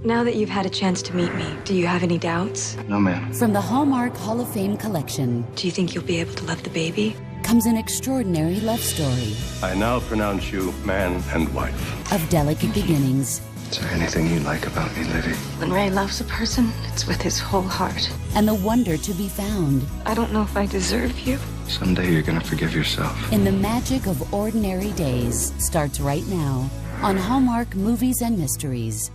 Now that you've had a chance to meet me, do you have any doubts? No, ma'am. From the Hallmark Hall of Fame collection Do you think you'll be able to love the baby? comes an extraordinary love story I now pronounce you man and wife. of delicate beginnings Is there anything you like about me, Livy? When Ray loves a person, it's with his whole heart. and the wonder to be found I don't know if I deserve you. Someday you're gonna forgive yourself. in the magic of ordinary days starts right now on Hallmark Movies and Mysteries.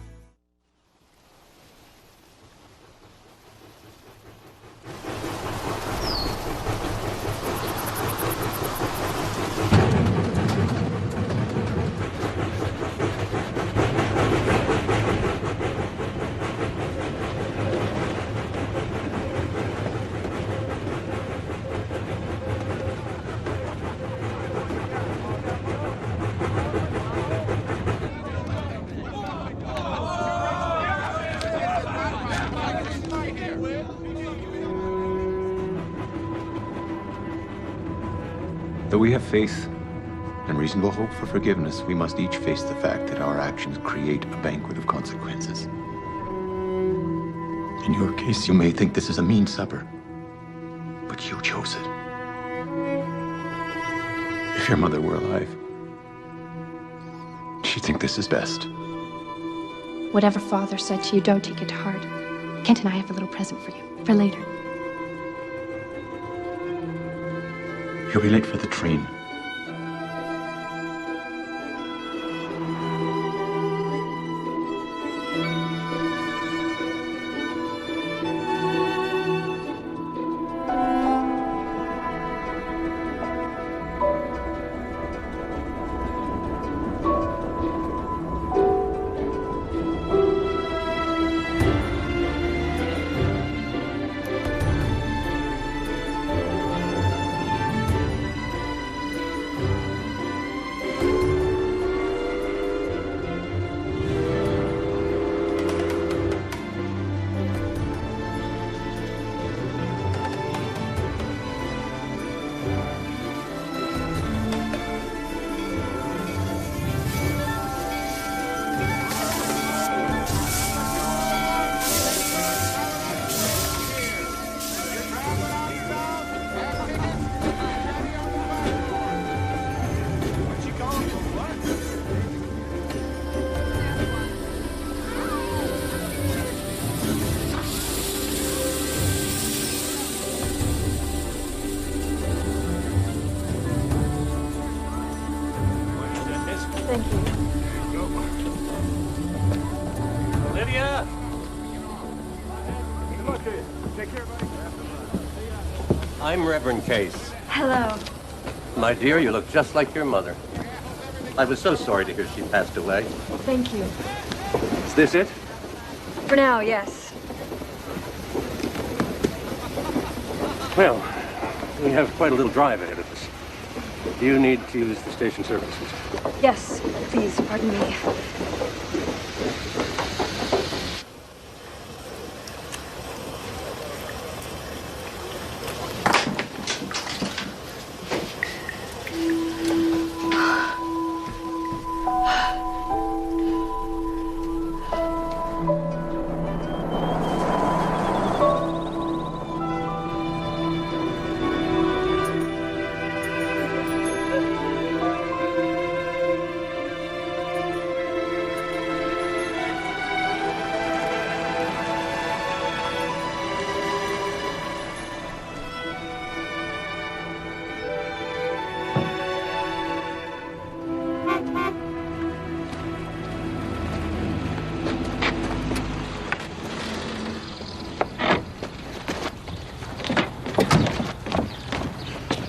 Though we have faith and reasonable hope for forgiveness, we must each face the fact that our actions create a banquet of consequences. In your case, you may think this is a mean supper, but you chose it. If your mother were alive, she'd think this is best. Whatever Father said to you, don't take it to heart. Kent and I have a little present for you, for later. You'll be late for the train. Thank you. Lydia! Good luck to you. Take care, buddy. I'm Reverend Case. Hello. My dear, you look just like your mother. I was so sorry to hear she passed away. Thank you. Is this it? For now, yes. Well, we have quite a little drive ahead of us. Do you need to use the station services? Yes, please, pardon me.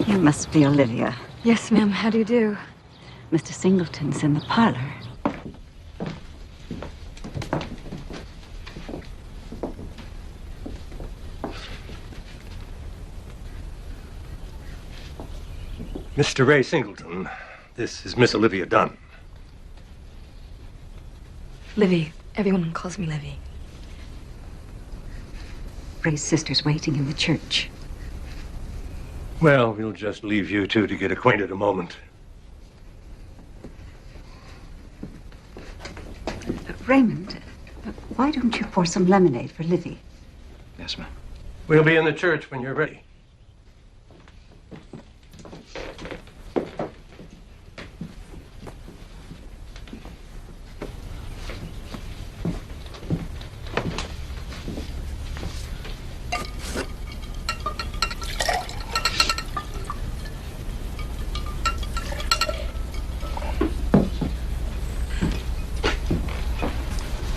You must be Olivia. Yes, ma'am. How do you do? Mr. Singleton's in the parlor. Mr. Ray Singleton, this is Miss Olivia Dunn. Livy. Everyone calls me Livy. Ray's sister's waiting in the church. Well, we'll just leave you two to get acquainted a moment. Raymond, Why don't you pour some lemonade for Livy? Yes, ma'am. We'll be in the church when you're ready.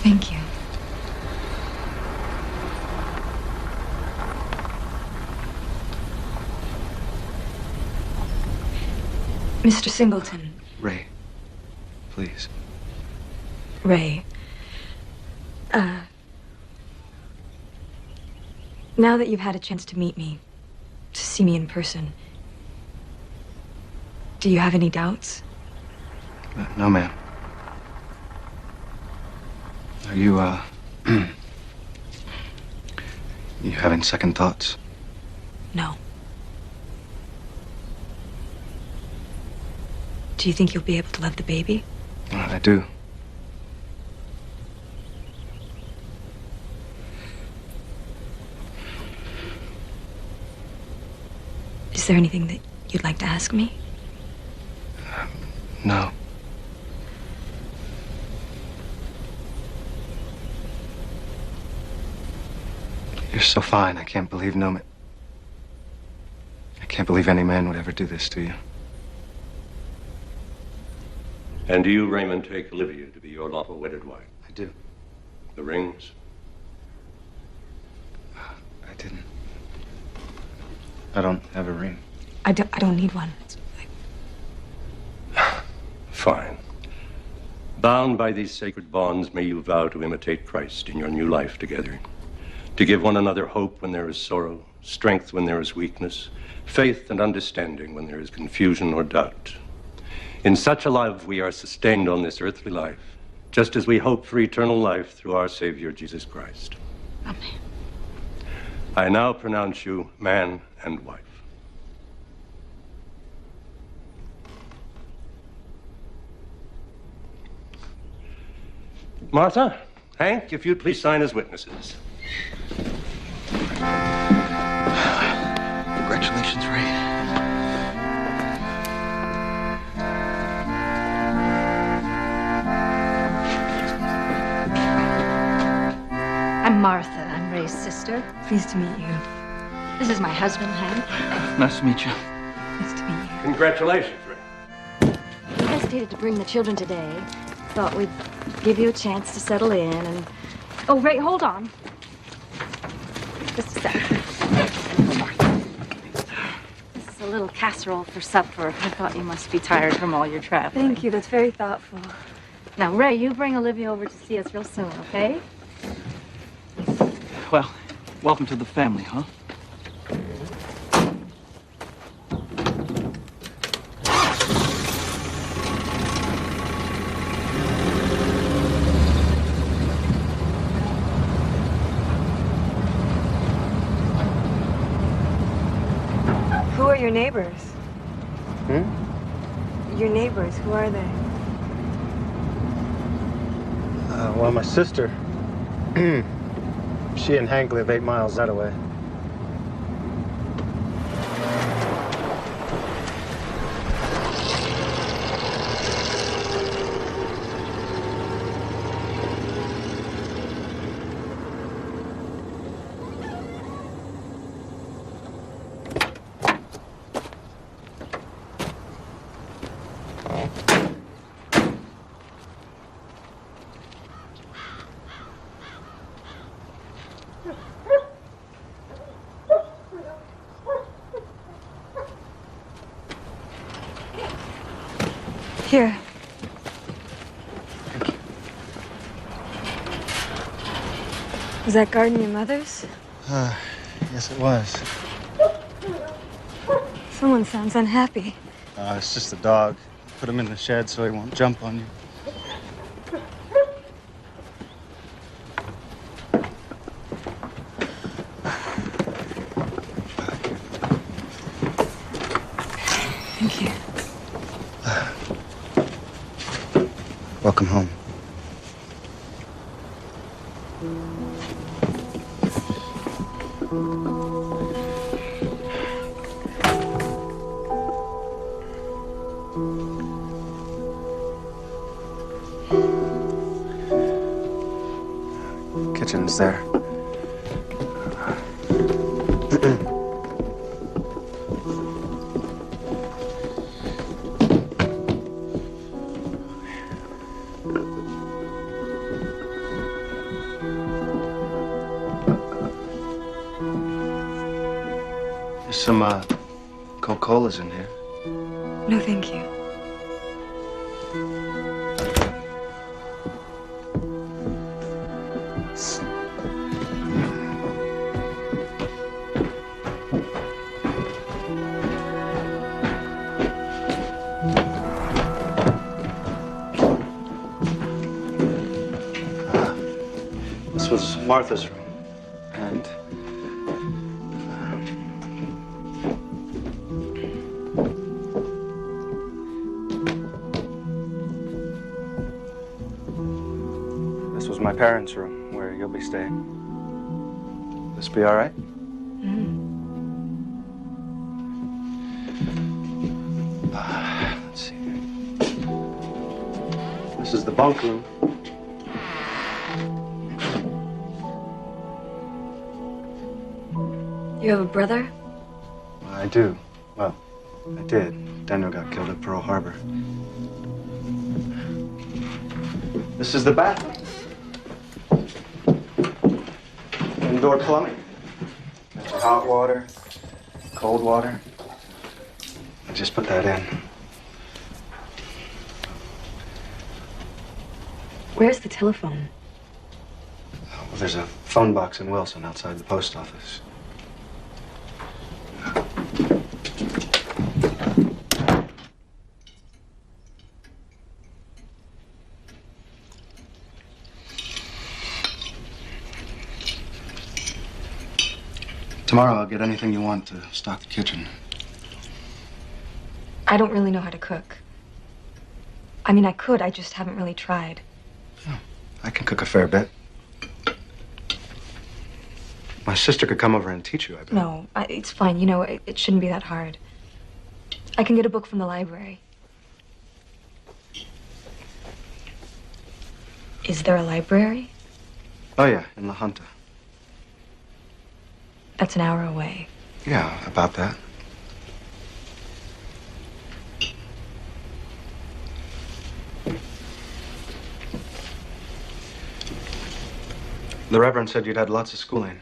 Thank you. Mr. Singleton. Ray, please. Ray. Now that you've had a chance to meet me, to see me in person, do you have any doubts? No, ma'am. Are you, you having second thoughts? No. Do you think you'll be able to love the baby? I do. Is there anything that you'd like to ask me? No. You're so fine. I can't believe no man. I can't believe any man would ever do this to you. And do you, Raymond, take Olivia to be your lawful wedded wife? I do. The rings? I didn't. I don't have a ring. I don't need one. Fine. Bound by these sacred bonds, may you vow to imitate Christ in your new life together. To give one another hope when there is sorrow, strength when there is weakness, faith and understanding when there is confusion or doubt. In such a love we are sustained on this earthly life, just as we hope for eternal life through our Savior, Jesus Christ. Amen. I now pronounce you man and wife. Martha, Hank, if you'd please sign as witnesses. Congratulations, Ray. I'm Martha. I'm Ray's sister. Pleased to meet you. This is my husband, Hank. Nice to meet you. Nice to meet you. Congratulations, Ray. We hesitated to bring the children today. Thought we'd give you a chance to settle in and... Oh, Ray, hold on. Just a second. This is a little casserole for supper. I thought you must be tired from all your traveling. Thank you. That's very thoughtful. Now, Ray, you bring Olivia over to see us real soon, okay? Well, welcome to the family, huh? Who are your neighbors? Your neighbors, who are they? Well, my sister. She and Hank live 8 miles that way. Here. Was that garden your mother's? Yes, it was. Someone sounds unhappy. It's just a dog. Put him in the shed so he won't jump on you. Thank you. Welcome home. Kitchen's there. There's some Coca-Colas in here. No, thank you. This was Martha's room, and this was my parents' room, where you'll be staying. This be all right? Let's see. This is the bunk room. You have a brother? I do. Well, I did. Daniel got killed at Pearl Harbor. This is the bathroom. Indoor plumbing. Got your hot water, cold water. I just put that in. Where's the telephone? Well, there's a phone box in Wilson outside the post office. Tomorrow I'll get anything you want to stock the kitchen. I don't really know how to cook. I mean, I could, I just haven't really tried. Oh, I can cook a fair bit. My sister could come over and teach you, I bet. No, it's fine. You know, it shouldn't be that hard. I can get a book from the library. Is there a library? Oh, yeah, in La Junta. That's an hour away. Yeah, about that. The Reverend said you'd had lots of schooling.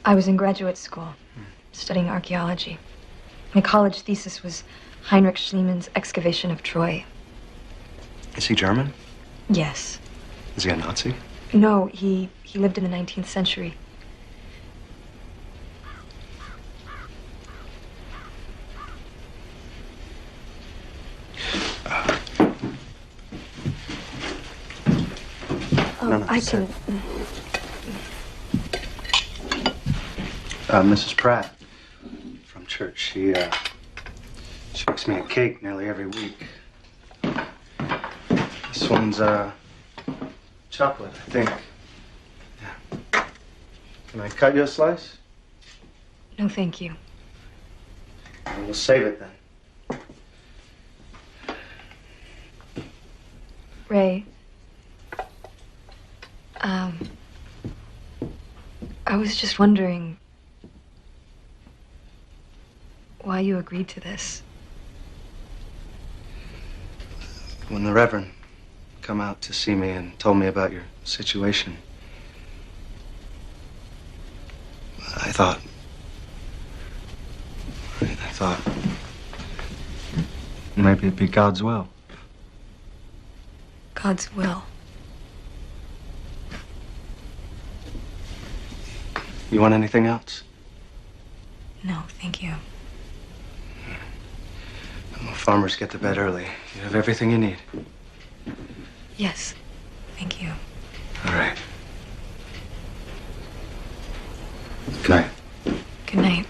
I was in graduate school, studying archaeology. My college thesis was Heinrich Schliemann's excavation of Troy. Is he German? Yes. Is he a Nazi? No, he lived in the 19th century. No, I can... Mrs. Pratt from church, she makes me a cake nearly every week. This one's, chocolate, I think. Yeah. Can I cut you a slice? No, thank you. We'll save it then. Ray. I was just wondering why you agreed to this. When the Reverend come out to see me and told me about your situation, I thought maybe it'd be God's will. God's will. You want anything else? No, thank you. Well, farmers get to bed early. You have everything you need. Yes, thank you. All right. Good night. Good night.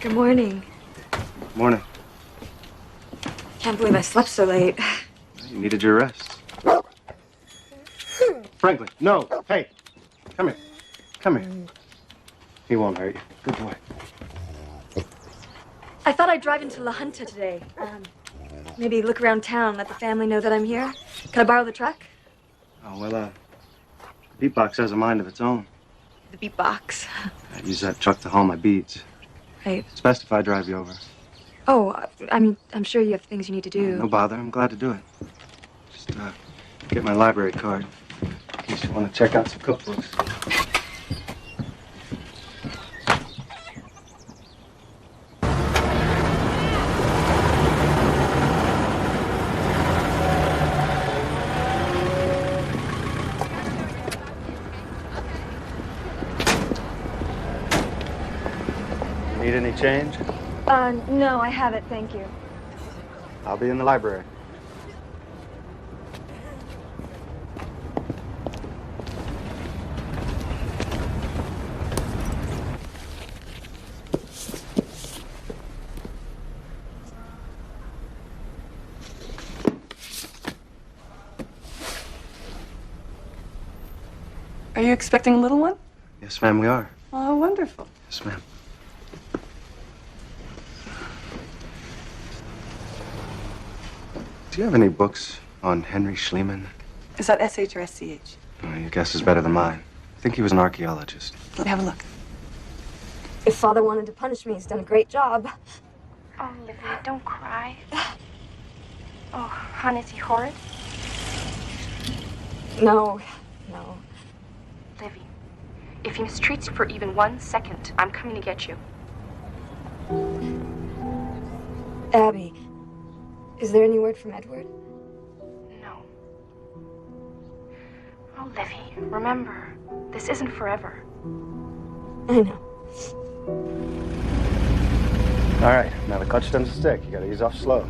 Good morning. Morning. Can't believe I slept so late. You needed your rest. Franklin, no. Hey, come here. Come here. He won't hurt you. Good boy. I thought I'd drive into La Junta today. Maybe look around town, let the family know that I'm here. Can I borrow the truck? Oh, well, the beatbox has a mind of its own. The beatbox. I use that truck to haul my beats. Right. It's best if I drive you over. Oh, I'm sure you have things you need to do. No bother. I'm glad to do it. Just get my library card in case you want to check out some cookbooks. Need any change? No, I have it, thank you. I'll be in the library. Are you expecting a little one? Yes, ma'am, we are. Oh, wonderful. Yes, ma'am. Do you have any books on Henry Schliemann? Is that SH or SCH? Your guess is better than mine. I think he was an archaeologist. Let me have a look. If Father wanted to punish me, he's done a great job. Oh, Olivia, don't cry. Oh, hon, is he horrid? No. Livy, if he mistreats you for even 1 second, I'm coming to get you. Abby, is there any word from Edward? No. Oh, Livy, remember, this isn't forever. I know. All right, now the clutch doesn't stick. You gotta ease off slow.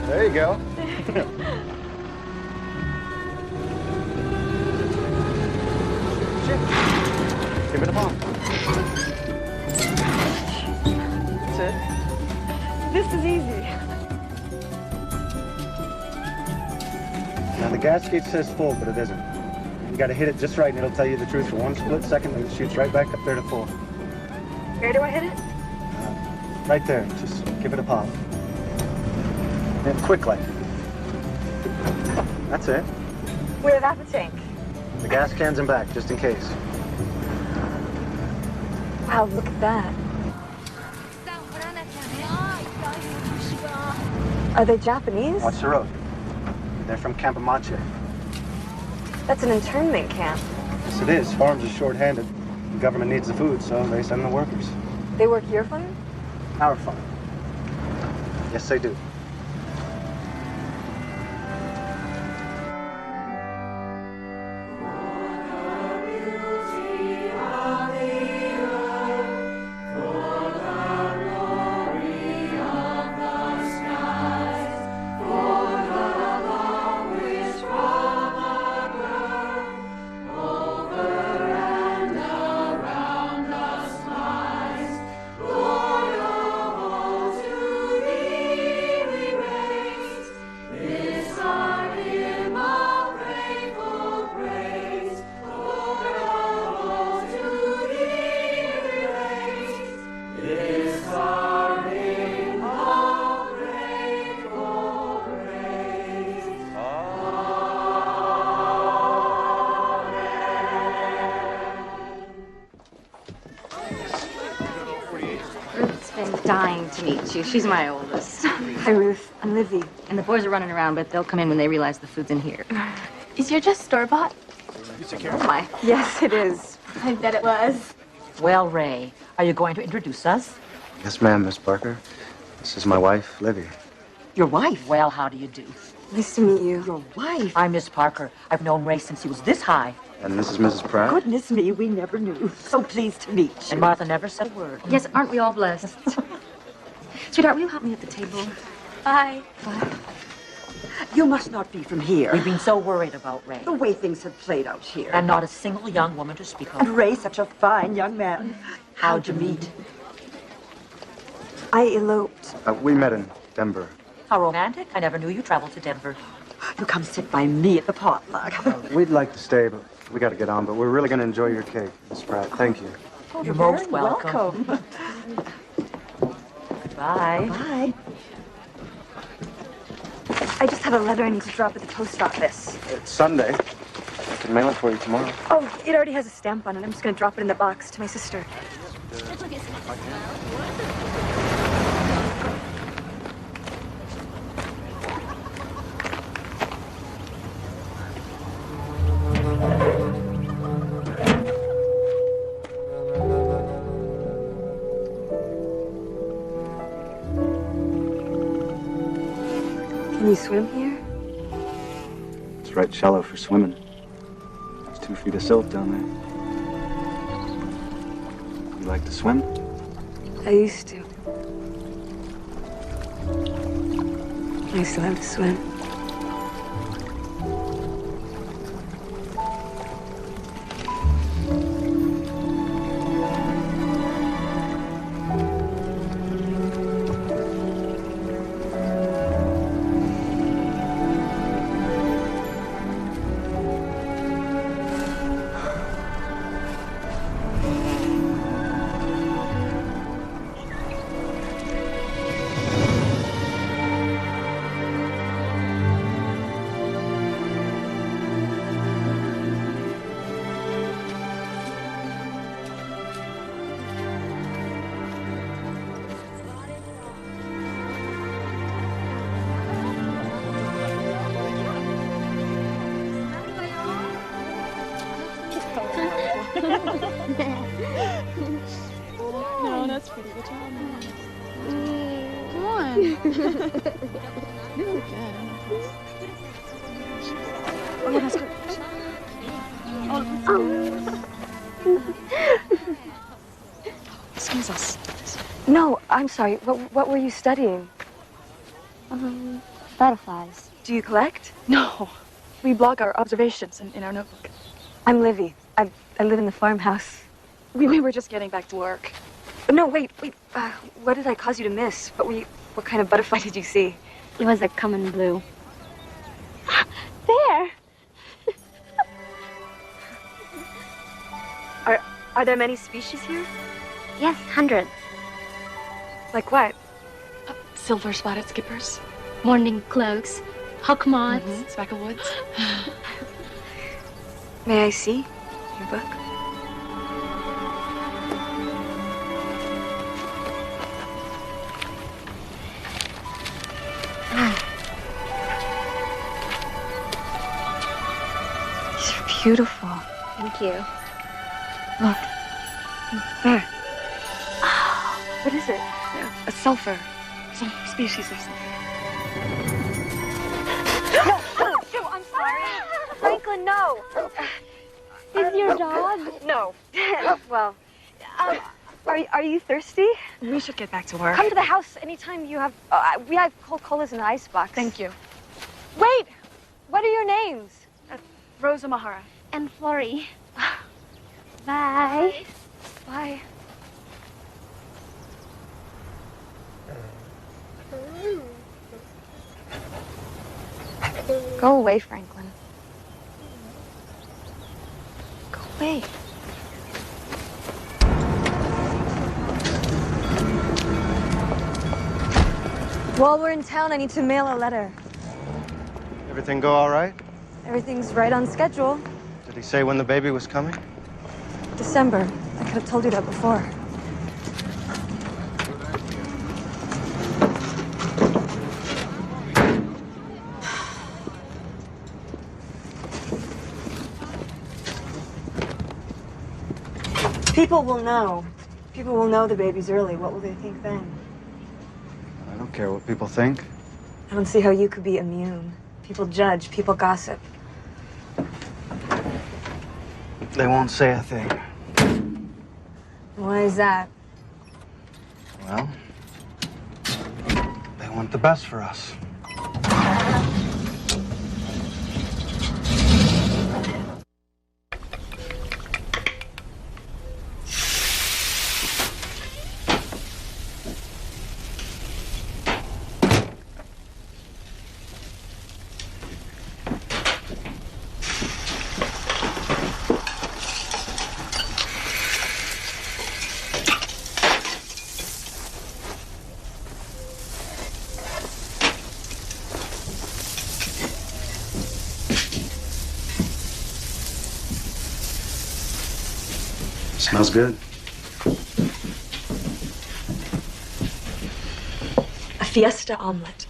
There you go. Give it a bump. That's it. This is easy. Now the gas gauge says full, but it isn't. You gotta hit it just right and it'll tell you the truth for 1 split second and it shoots right back up there to full. Where do I hit it? Right there. Just give it a pop. And quick like. That's it. Where's that the tank? The gas can's in back, just in case. Wow, look at that. Are they Japanese? Watch the road. They're from Campomache. That's an internment camp. Yes, it is. Farms are short-handed. The government needs the food, so they send the workers. They work your farm? Our farm. Yes, they do. Dying to meet you. She's my oldest. Hi, Ruth. I'm Livy. And the boys are running around, but they'll come in when they realize the food's in here. Is your just store-bought? Oh, my. Yes, it is. I bet it was. Well, Ray, are you going to introduce us? Yes, ma'am, Miss Parker. This is my wife, Livy. Your wife? Well, how do you do? Nice to meet you. Your wife? I'm Miss Parker. I've known Ray since he was this high. And this is Mrs. Pratt. Goodness me, we never knew. So pleased to meet you. And Martha never said a word. Yes, aren't we all blessed? Sweetheart, will you help me at the table? Bye. You must not be from here. We've been so worried about Ray. The way things have played out here. And not a single young woman to speak of. And Ray, such a fine young man. How'd you meet? I eloped. We met in Denver. How romantic. I never knew you traveled to Denver. You come sit by me at the potluck. We'd like to stay, but we got to get on. But we're really going to enjoy your cake, Miss Pratt. Thank you. Oh, you're most welcome. Bye. Bye. I just have a letter I need to drop at the post office. It's Sunday. I can mail it for you tomorrow. Oh, it already has a stamp on it. I'm just going to drop it in the box to my sister. Can you swim here? It's right shallow for swimming. There's 2 feet of silt down there. You like to swim? I used to. I still have to swim. No, that's pretty. Good job. Come on. You look good. Oh, that's good. Excuse us. No, I'm sorry. What were you studying? Butterflies. Do you collect? No. We log our observations in our notebook. I'm Livy. I live in the farmhouse. We were just getting back to work. No, wait. What did I cause you to miss? What kind of butterfly did you see? It was a common blue. There! Are there many species here? Yes, hundreds. Like what? Silver spotted skippers. Morning cloaks. Hawk moths. Specklewoods. May I see your book? These are beautiful. Thank you. Look. There. Oh, what is it? A sulfur. Some species of sulfur. No, I'm sorry. Franklin, no. Is your dog? No. Well, are you thirsty? We should get back to work. Come to the house anytime you have. We have cold colas in an icebox. Thank you. Wait. What are your names? Rosa Mahara. And Florrie. Bye. Bye. Go away, Franklin. Go away. While we're in town, I need to mail a letter. Everything go all right? Everything's right on schedule. Did he say when the baby was coming? December. I could have told you that before. People will know. People will know the baby's early. What will they think then? I don't care what people think. I don't see how you could be immune. People judge, people gossip. They won't say a thing. Why is that? Well, they want the best for us. Smells good. A fiesta omelet.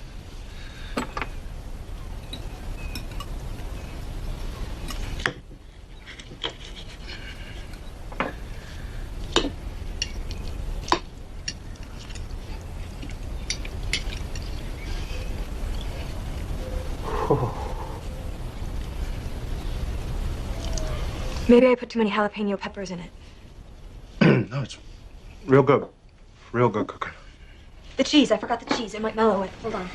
Maybe I put too many jalapeno peppers in it. No, it's real good. Real good cooking. The cheese. I forgot the cheese. It might mellow it. Hold on.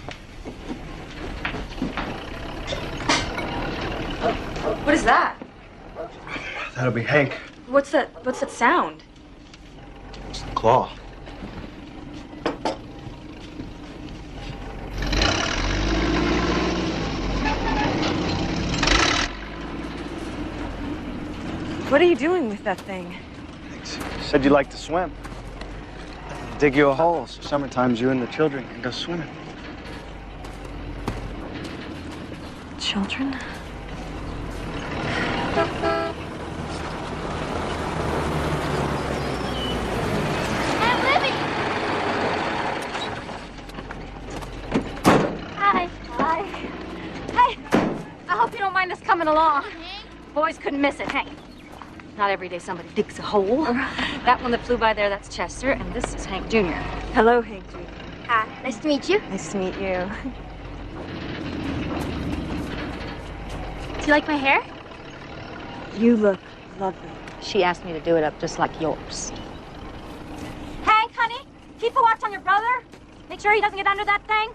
What is that? That'll be Hank. What's that sound? It's the claw. What are you doing with that thing? Said you like to swim. Dig you a hole so summertimes you and the children can go swimming. Children? Aunt Libby! Hi. Hi. Hey, I hope you don't mind us coming along. Boys couldn't miss it, hey? Not every day somebody digs a hole. That one that flew by there, that's Chester, and this is Hank Jr. Hello, Hank Jr. Hi, nice to meet you. Nice to meet you. Do you like my hair? You look lovely. She asked me to do it up just like yours. Hank, honey, keep a watch on your brother. Make sure he doesn't get under that thing.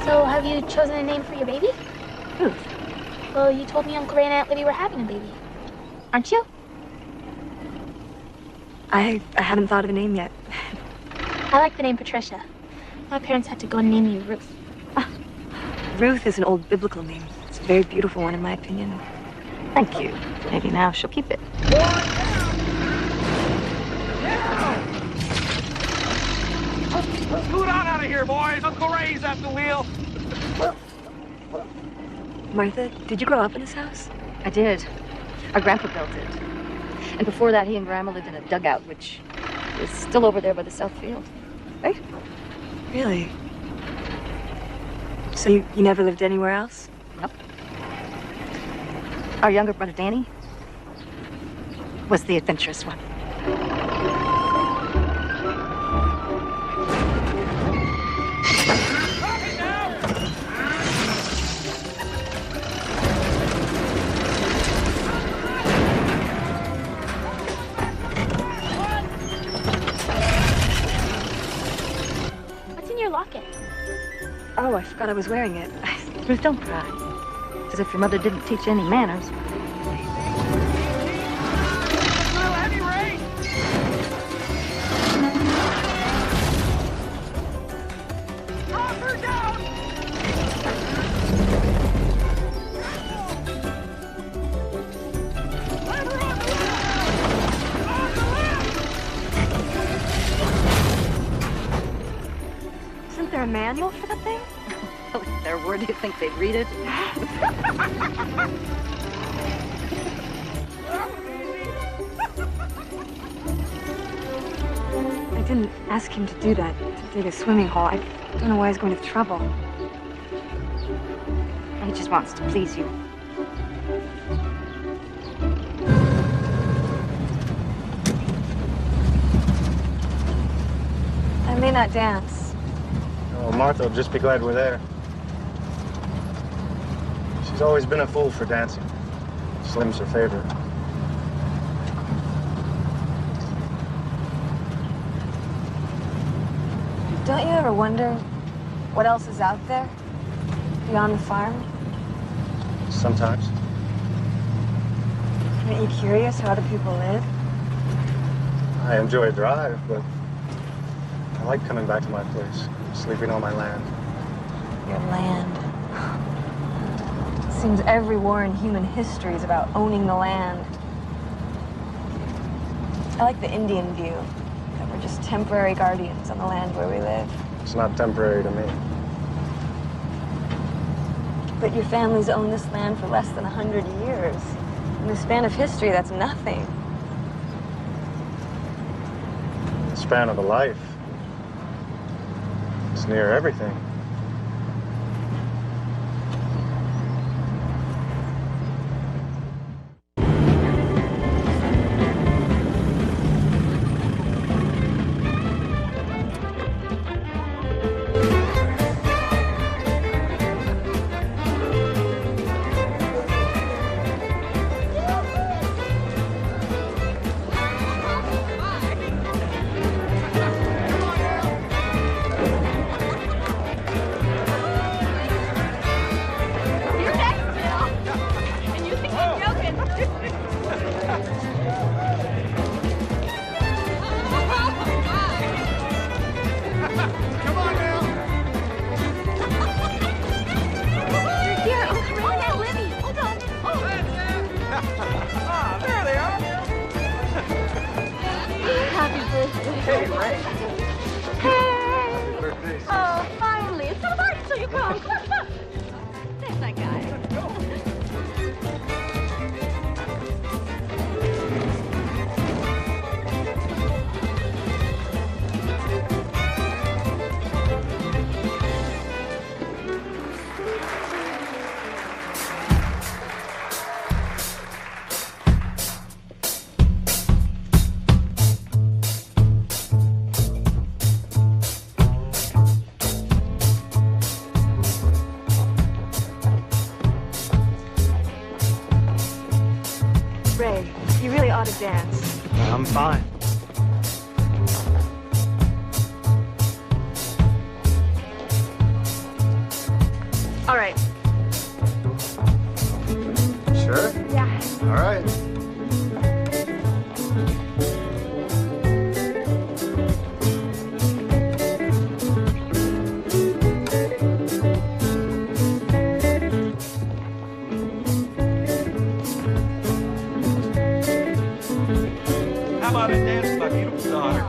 So, have you chosen a name for your baby? Ruth. Well, you told me Uncle Ray and Aunt Libby were having a baby. Aren't you? I haven't thought of a name yet. I like the name Patricia. My parents had to go and name me Ruth. Ruth is an old biblical name. It's a very beautiful one, in my opinion. Thank you. Maybe now she'll keep it. Scoot on out of here, boys. Uncle Ray's at the wheel. Martha, did you grow up in this house? I did. Our grandpa built it. And before that, he and Grandma lived in a dugout, which is still over there by the south field. Right? Really? So you never lived anywhere else? Nope. Our younger brother, Danny, was the adventurous one. Locket. Oh, I forgot I was wearing it. Ruth, don't cry. As if your mother didn't teach you any manners. Isn't there a manual for the thing? Well, if there were, do you think they'd read it? I didn't ask him to do that, to dig a swimming hole. I don't know why he's going to the trouble. He just wants to please you. I may not dance. Oh, Martha will just be glad we're there. She's always been a fool for dancing. Slim's her favorite. Don't you ever wonder what else is out there beyond the farm? Sometimes. Aren't you curious how other people live? I enjoy a drive, but I like coming back to my place, sleeping on my land. Your land. Seems every war in human history is about owning the land. I like the Indian view, that we're just temporary guardians on the land where we live. It's not temporary to me. But your family's owned this land for less than 100 years. In the span of history, that's nothing. The span of a life. It's near everything. Ray, you really ought to dance. I'm fine. All right. Sure? Yeah. All right. How about a dance, my beautiful daughter?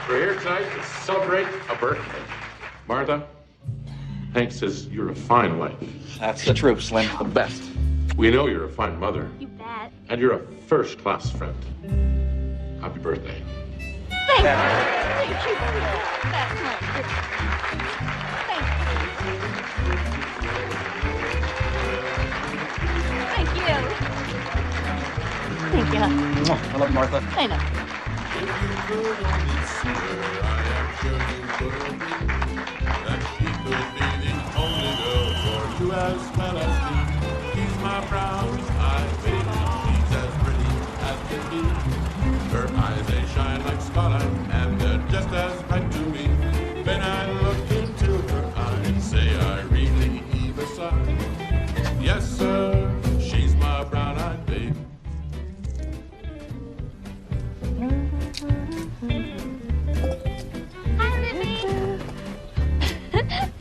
We're here tonight to celebrate a birthday. Martha, Hank says you're a fine wife. That's the truth, Slim. The best. We know you're a fine mother. You bet. And you're a first-class friend. Happy birthday. Thank you. Thank you. That's not good. Thank you. Thank you. I love Martha. I know. As well as me, she's my brown-eyed baby. She's as pretty as can be. Her eyes, they shine like spotlight, and they're just as bright to me. When I look into her eyes, say I really heave a sigh. Yes, sir, she's my brown-eyed baby. Hi, Libby.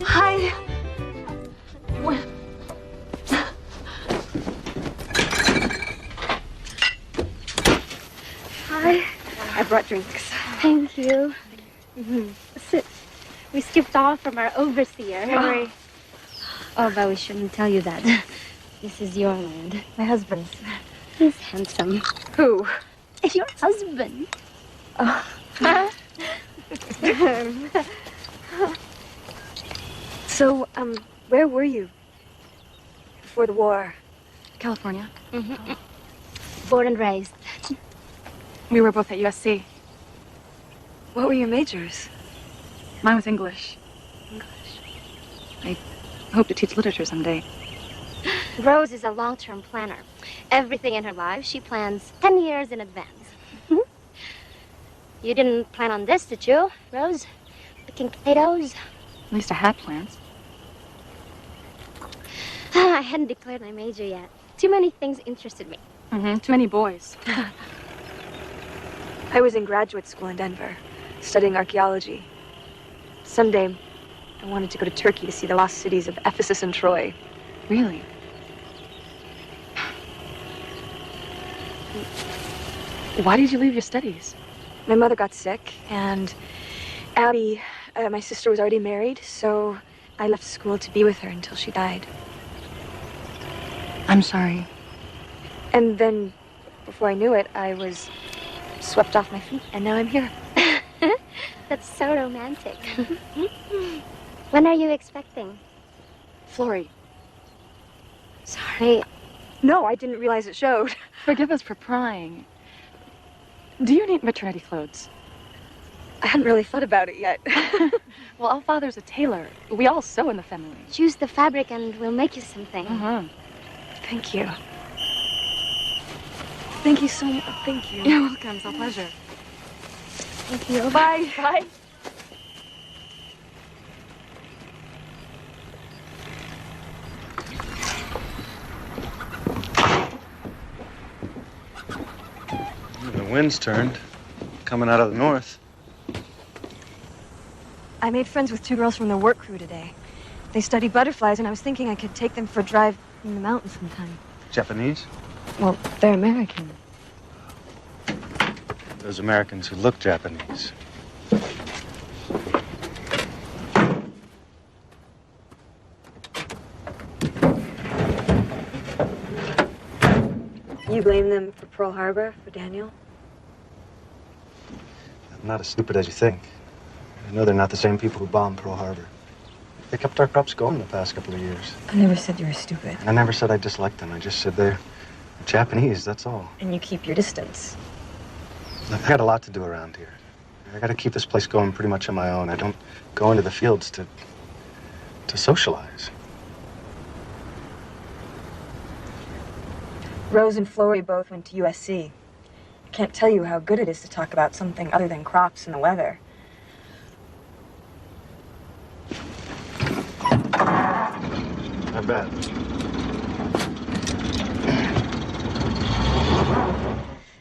Hi. Hi. I brought drinks. Thank you. Sit. We skipped off from our overseer. Sorry. Oh, but we shouldn't tell you that. This is your land. My husband's. He's handsome. Who? Your husband. Oh. So, where were you before the war? California. Mm-hmm. Born and raised. We were both at USC. What were your majors? Mine was English. I hope to teach literature someday. Rose is a long-term planner. Everything in her life, she plans 10 years in advance. You didn't plan on this, did you, Rose? Picking potatoes? At least I had plans. I hadn't declared my major yet. Too many things interested me. Too many boys. I was in graduate school in Denver, studying archaeology. Someday, I wanted to go to Turkey to see the lost cities of Ephesus and Troy. Really? Why did you leave your studies? My mother got sick, and Abby, my sister, was already married, so I left school to be with her until she died. I'm sorry. And then, before I knew it, I was swept off my feet, and now I'm here. That's so romantic. When are you expecting? Florrie. Sorry. No, I didn't realize it showed. Forgive us for prying. Do you need maternity clothes? I hadn't really thought about it yet. Well, our father's a tailor. We all sew in the family. Choose the fabric and we'll make you something. Thank you. Thank you so much. Thank you. You're welcome. It's a pleasure. Thank you. Bye. Bye. Wind's turned. Coming out of the north. I made friends with 2 girls from the work crew today. They study butterflies, and I was thinking I could take them for a drive in the mountains sometime. Japanese? Well, they're American. Those Americans who look Japanese. You blame them for Pearl Harbor, for Daniel? I'm not as stupid as you think. I know they're not the same people who bombed Pearl Harbor. They kept our crops going the past couple of years. I never said you were stupid. I never said I disliked them. I just said they're Japanese, that's all. And you keep your distance. Look, I got a lot to do around here. I got to keep this place going pretty much on my own. I don't go into the fields to socialize. Rose and Flory both went to USC. I can't tell you how good it is to talk about something other than crops and the weather. I bet.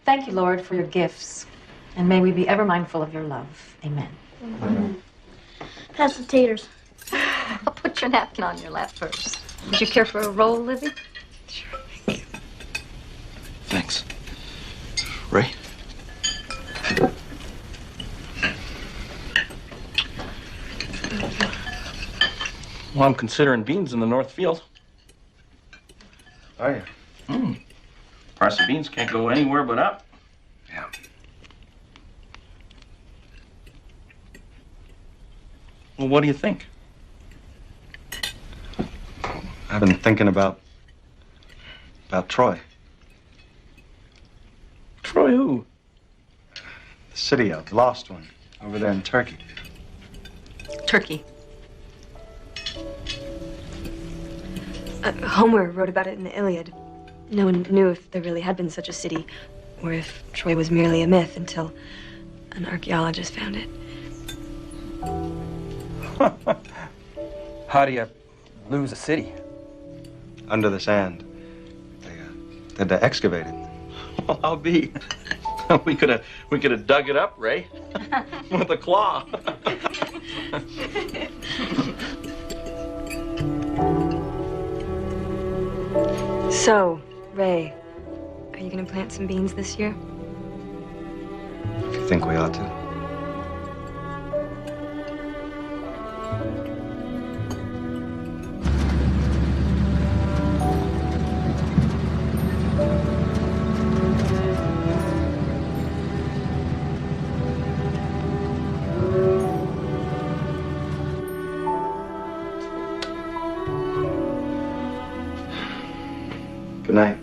Thank you, Lord, for your gifts, and may we be ever mindful of your love. Amen. Amen. Pass the taters. I'll put your napkin on your lap first. Would you care for a roll, Livy? Sure. Thanks. Ray? Well, I'm considering beans in the North Field. Are you? Price of beans can't go anywhere but up. Yeah. Well, what do you think? I've been thinking about Troy. Troy who? The city of, the lost one, over there in Turkey. Turkey. Homer wrote about it in the Iliad. No one knew if there really had been such a city, or if Troy was merely a myth until an archaeologist found it. How do you lose a city? Under the sand. They had to excavate it. Well, I'll be. We could have dug it up, Ray, with a claw. So, Ray, are you going to plant some beans this year? If you think we ought to. Good night.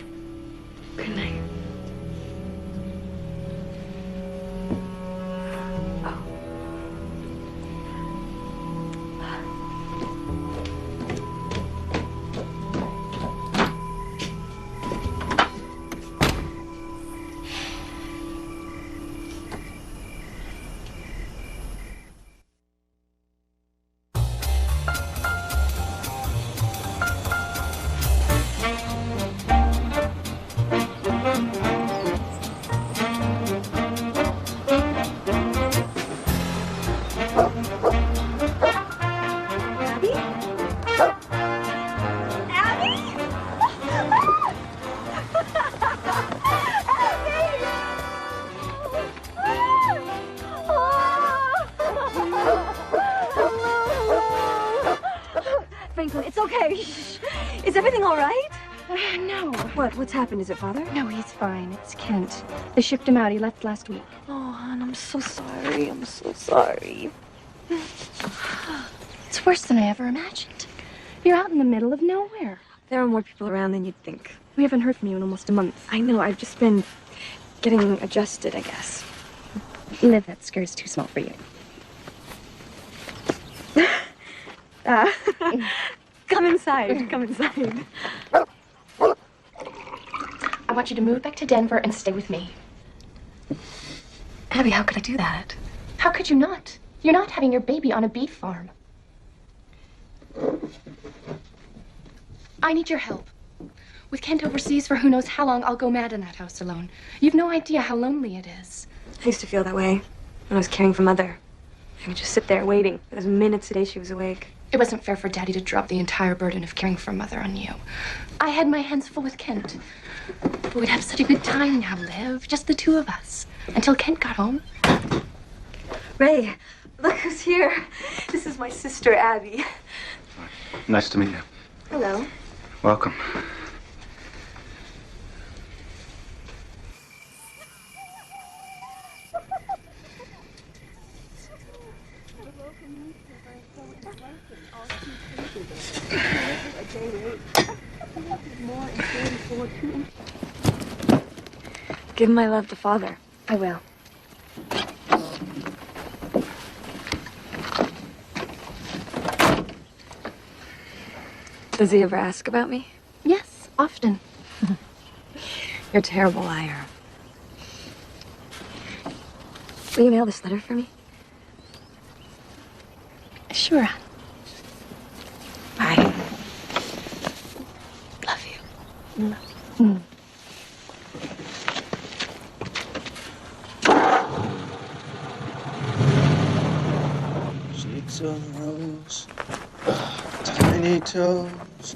Good night. Franklin, it's okay. Shh. Is everything all right? No. What's happened? Is it Father? No, he's fine. It's Kent. They shipped him out. He left last week. Oh, hon, I'm so sorry. I'm so sorry. It's worse than I ever imagined. You're out in the middle of nowhere. There are more people around than you'd think. We haven't heard from you in almost a month. I know. I've just been getting adjusted, I guess. Liv, that skirt too small for you. Come inside. Come inside. I want you to move back to Denver and stay with me. Abby, how could I do that? How could you not? You're not having your baby on a beef farm. I need your help. With Kent overseas for who knows how long, I'll go mad in that house alone. You've no idea how lonely it is. I used to feel that way when I was caring for Mother. I would just sit there waiting for those minutes a day she was awake. It wasn't fair for Daddy to drop the entire burden of caring for Mother on you. I had my hands full with Kent. But we'd have such a good time now, Liv. Just the two of us. Until Kent got home. Ray, look who's here. This is my sister, Abby. Nice to meet you. Hello. Welcome. Give my love to Father. I will. Does he ever ask about me? Yes, often. You're a terrible liar. Will you mail this letter for me? Sure. Bye. Love you. Mm. Cheeks of rose, tiny toes,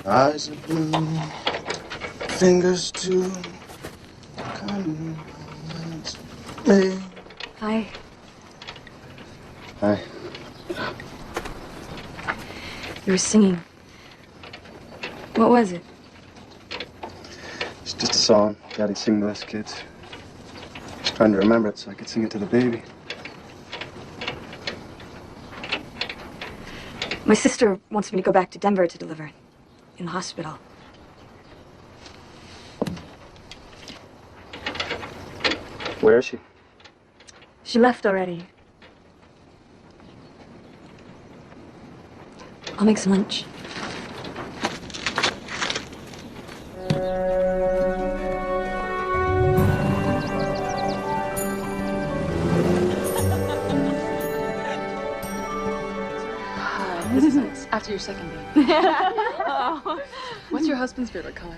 eyes of blue, fingers too. Me. Hi. Hi. You were singing. What was it? It's just a song Daddy'd sing to us kids. I was trying to remember it so I could sing it to the baby. My sister wants me to go back to Denver to deliver. In the hospital. Where is she? She left already. I'll make some lunch. This is nice. After your second date. Oh. What's your husband's favorite color?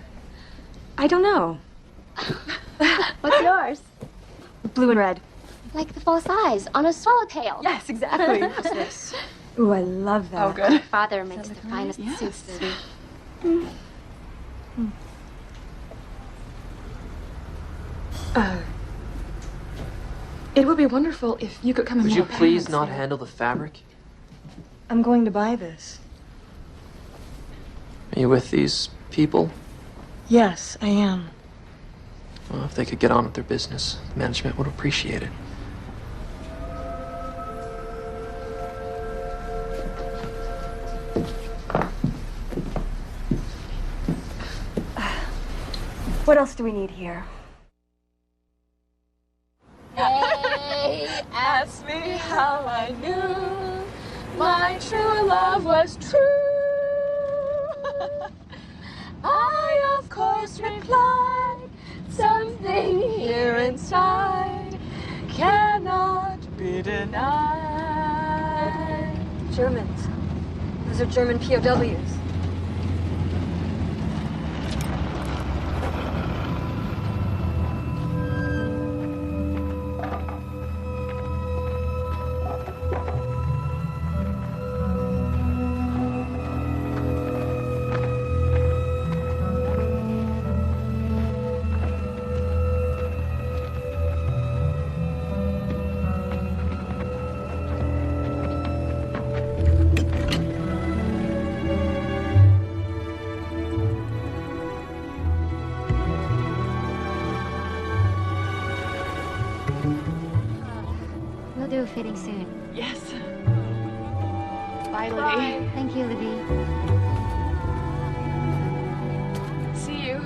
I don't know. What's yours? Blue and red. Like the false eyes on a swallowtail. Yes, exactly. What's this? Ooh, I love that. Oh, good. Father makes the finest Yes. suits, Lily. It would be wonderful if you could come and Would you hold please hands. not handle the fabric? I'm going to buy this. Are you with these people? Yes, I am. Well, if they could get on with their business, the management would appreciate it. What else do we need here? They asked me how I knew my true love was true. I, of course, replied, something here inside cannot be denied. Germans. Those are German POWs. We'll do a fitting soon. Yes. Bye, Libby. Thank you, Libby. See you.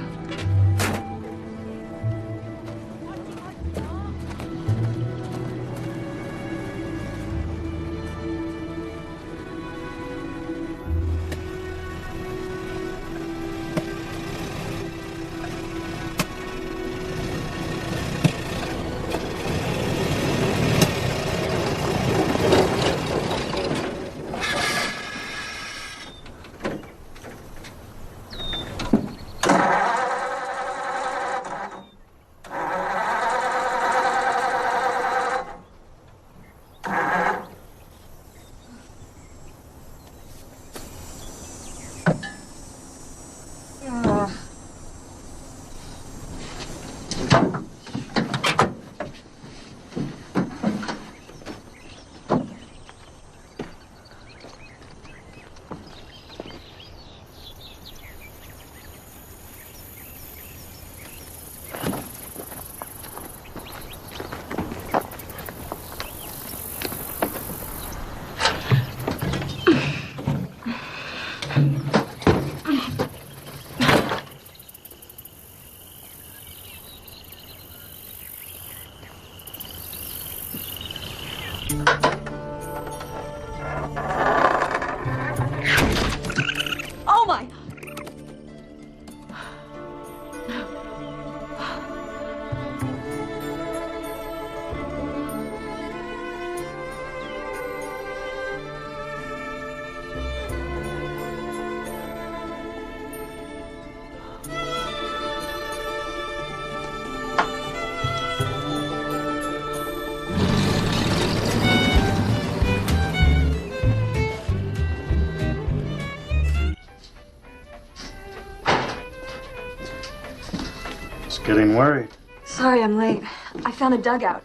Getting worried. Sorry I'm late. I found a dugout.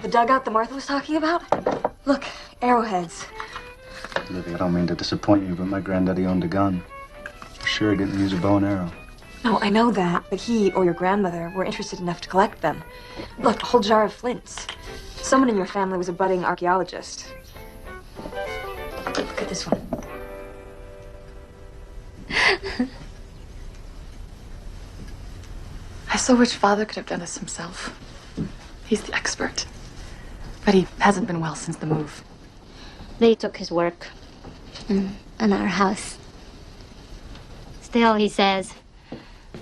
The dugout that Martha was talking about? Look, arrowheads. Livy, I don't mean to disappoint you, but my granddaddy owned a gun. For sure he didn't use a bow and arrow. No, I know that, but he or your grandmother were interested enough to collect them. Look, a whole jar of flints. Someone in your family was a budding archaeologist. Look at this one. I so wish Father could have done this himself. He's the expert. But he hasn't been well since the move. They took his work and our house. Still, he says,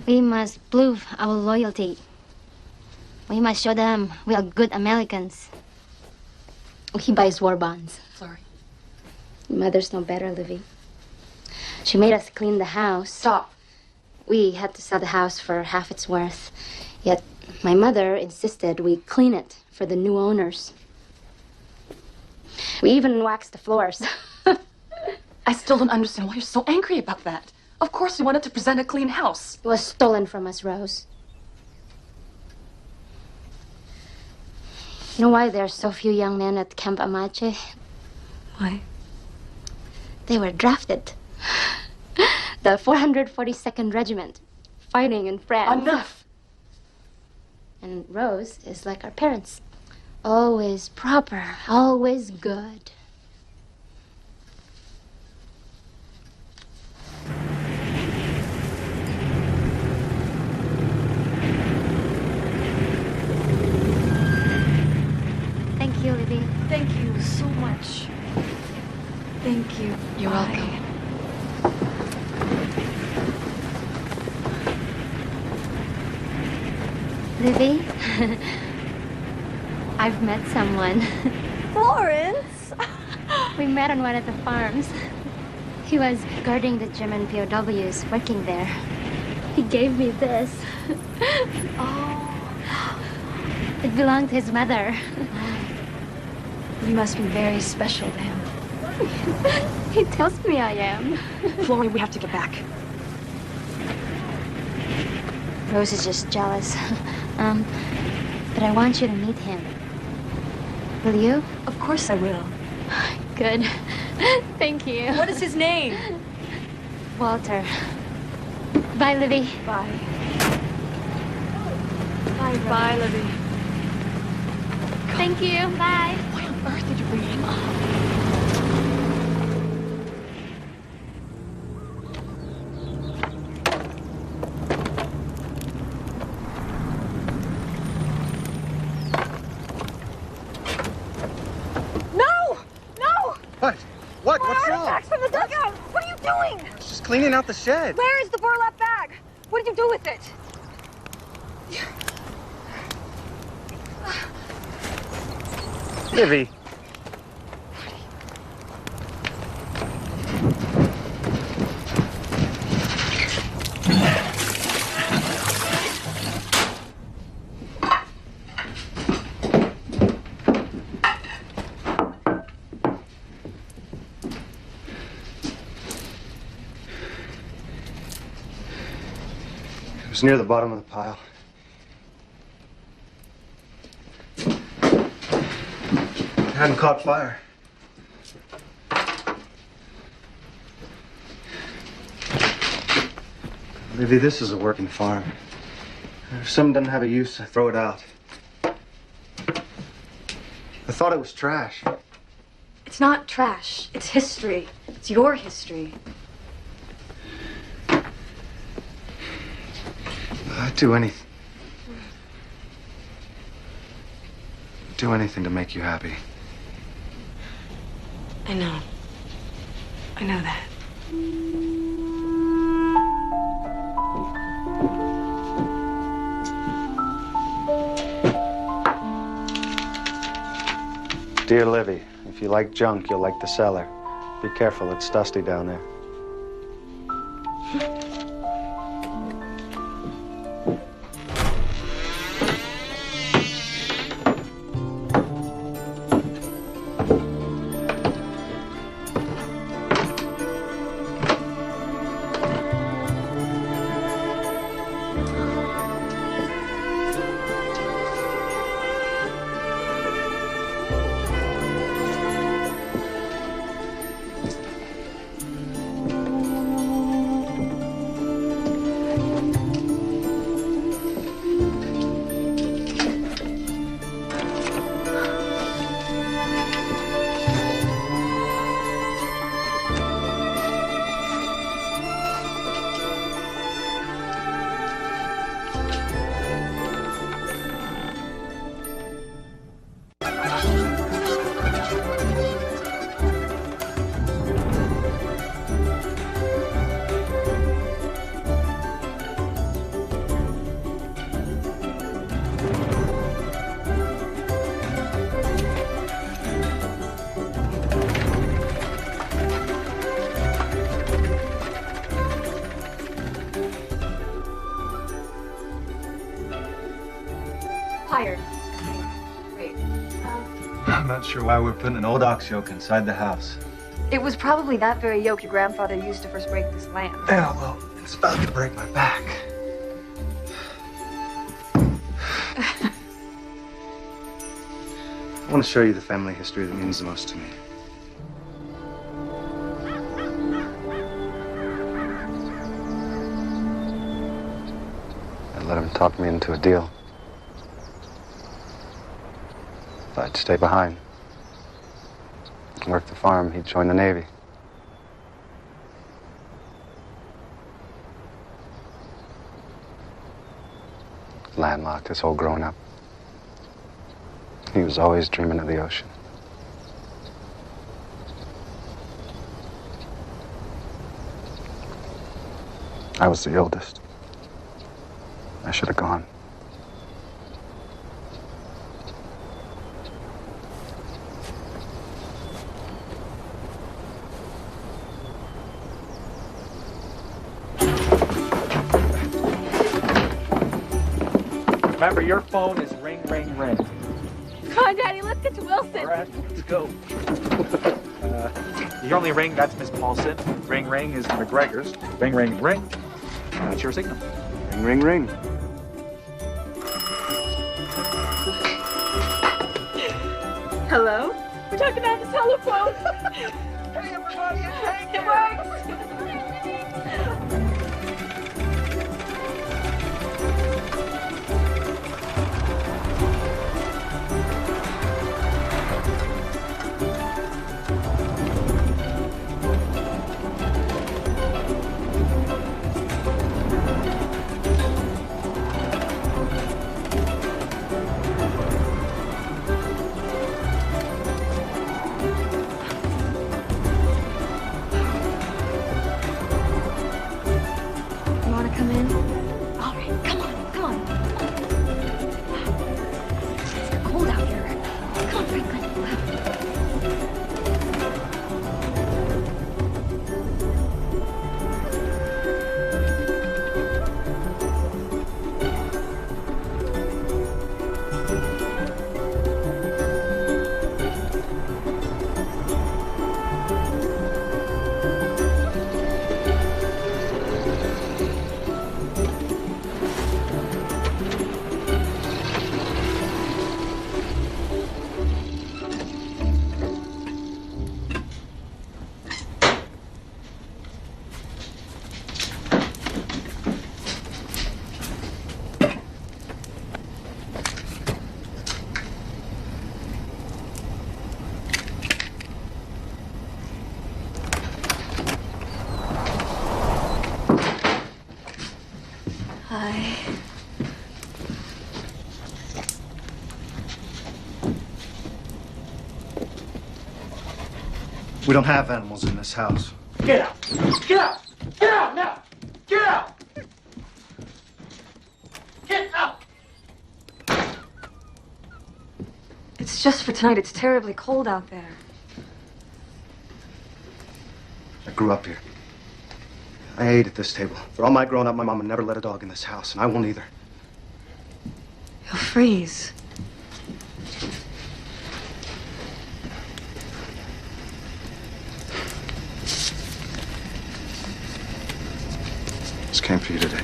we must prove our loyalty. We must show them we are good Americans. He buys war bonds. Sorry. Mother's no better, Livy. She made us clean the house. Stop. We had to sell the house for half its worth. Yet my mother insisted we clean it for the new owners. We even waxed the floors. I still don't understand why you're so angry about that. Of course we wanted to present a clean house. It was stolen from us, Rose. You know why there are so few young men at Camp Amache? Why? They were drafted. The 442nd Regiment, fighting in France. Enough! And Rose is like our parents. Always proper, always good. Thank you, Livy. Thank you so much. Thank you. You're welcome. Livy, I've met someone. Florence! We met on one of the farms. He was guarding the German POWs working there. He gave me this. Oh. It belonged to his mother. You must be very special to him. He tells me I am. Florrie, we have to get back. Rose is just jealous. But I want you to meet him. Will you? Of course I will. Good. Thank you. What is his name? Walter. Bye, Livy. Bye. Bye, Rose. Bye, Livy. Thank you. Bye. Why on earth did you bring him up? What? What's wrong? Artifacts from the dugout! What are you doing? I was just cleaning out the shed. Where is the burlap bag? What did you do with it? Livy. It was near the bottom of the pile. It hadn't caught fire. Livy, this is a working farm. If something doesn't have a use, I throw it out. I thought it was trash. It's not trash. It's history. It's your history. I'd do anything. Do anything to make you happy. I know. I know that. Dear Livy, if you like junk, you'll like the cellar. Be careful, it's dusty down there. not sure why we're putting an old ox yoke inside the house. It was probably that very yoke your grandfather used to first break this land. Yeah, well, it's about to break my back. I want to show you the family history that means the most to me. I let him talk me into a deal. If I'd stay behind and work the farm, he'd join the Navy. Landlocked his whole growing up. He was always dreaming of the ocean. I was the oldest. I should have gone. Remember, your phone is ring, ring, ring. Come on, Daddy, let's get to Wilson. All right, let's go. The only ring, that's Miss Paulson. Ring, ring is McGregor's. Ring, ring, ring. That's your signal. Ring, ring, ring. Hello? We're talking on the telephone. Hey, everybody, it's Hank. It works. Hi. We don't have animals in this house. Get out! Get out! Get out now! Get out! Get out! It's just for tonight. It's terribly cold out there. I grew up here. I ate at this table. For all my growing up, my mama never let a dog in this house, and I won't either. You'll freeze. This came for you today.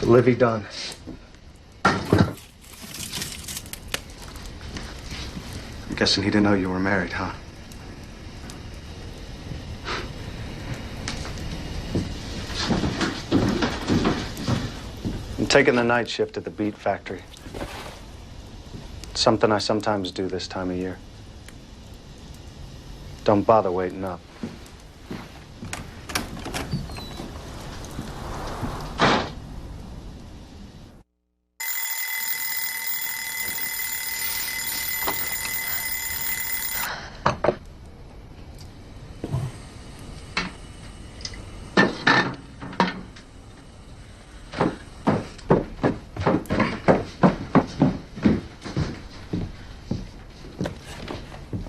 To Livy Dunn. I'm guessing he didn't know you were married, huh? I'm taking the night shift at the beet factory. It's something I sometimes do this time of year. Don't bother waiting up.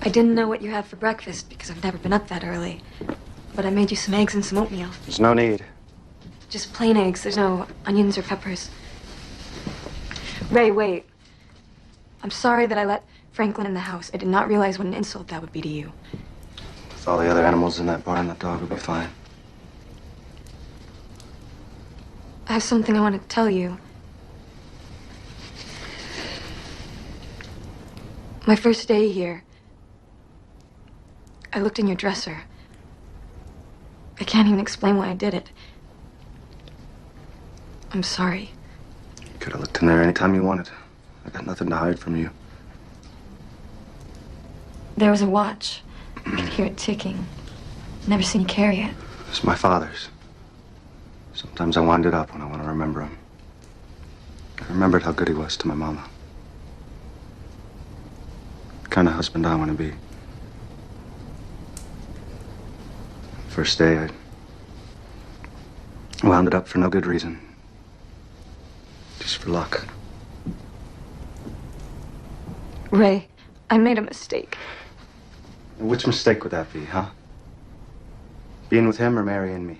I didn't know what you had for breakfast because I've never been up that early. But I made you some eggs and some oatmeal. There's no need. Just plain eggs. There's no onions or peppers. Ray, wait. I'm sorry that I let Franklin in the house. I did not realize what an insult that would be to you. With all the other animals in that barn, the dog would be fine. I have something I want to tell you. My first day here, I looked in your dresser. I can't even explain why I did it. I'm sorry. You could have looked in there anytime you wanted. I got nothing to hide from you. There was a watch. I could hear it ticking. Never seen you carry it. It's my father's. Sometimes I wind it up when I want to remember him. I remembered how good he was to my mama. The kind of husband I want to be. First day, I wound it up for no good reason. Just for luck. Ray, I made a mistake. Which mistake would that be, huh? Being with him or marrying me?